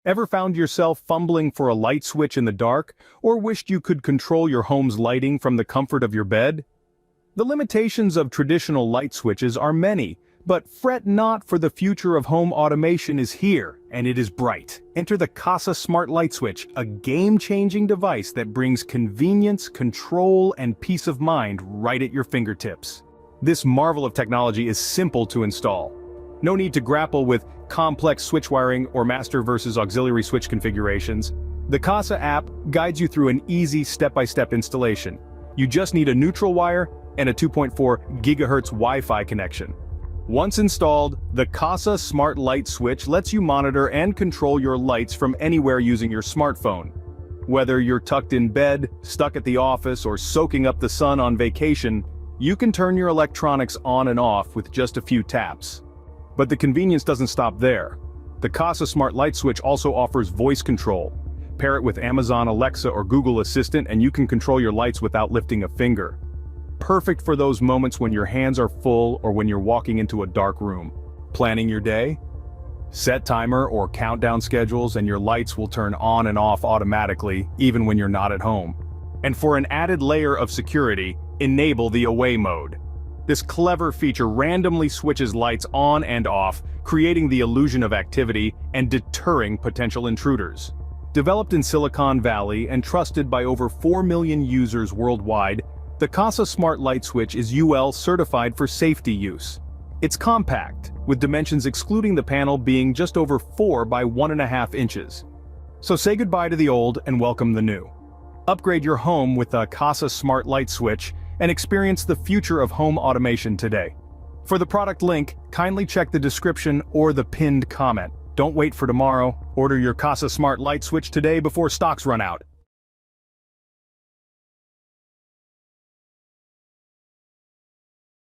Ever found yourself fumbling for a light switch in the dark, or wished you could control your home's lighting from the comfort of your bed? The limitations of traditional light switches are many, but fret not, for the future of home automation is here, and it is bright. Enter the Kasa Smart Light Switch, a game-changing device that brings convenience, control, and peace of mind right at your fingertips. This marvel of technology is simple to install. No need to grapple with complex switch wiring or master versus auxiliary switch configurations. The Kasa app guides you through an easy step-by-step installation. You just need a neutral wire and a 2.4 GHz Wi-Fi connection. Once installed, the Kasa Smart Light Switch lets you monitor and control your lights from anywhere using your smartphone. Whether you're tucked in bed, stuck at the office, or soaking up the sun on vacation, you can turn your electronics on and off with just a few taps. But the convenience doesn't stop there. The Kasa Smart Light Switch also offers voice control. Pair it with Amazon Alexa or Google Assistant and you can control your lights without lifting a finger. Perfect for those moments when your hands are full or when you're walking into a dark room. Planning your day? Set timer or countdown schedules and your lights will turn on and off automatically, even when you're not at home. And for an added layer of security, enable the away mode. This clever feature randomly switches lights on and off, creating the illusion of activity and deterring potential intruders. Developed in Silicon Valley and trusted by over 4 million users worldwide, the Kasa Smart Light Switch is UL certified for safety use. It's compact, with dimensions excluding the panel being just over 4 by 1.5 inches. So say goodbye to the old and welcome the new. Upgrade your home with the Kasa Smart Light Switch and experience the future of home automation today. For the product link, kindly check the description or the pinned comment. Don't wait for tomorrow. Order your Kasa Smart Light Switch today before stocks run out.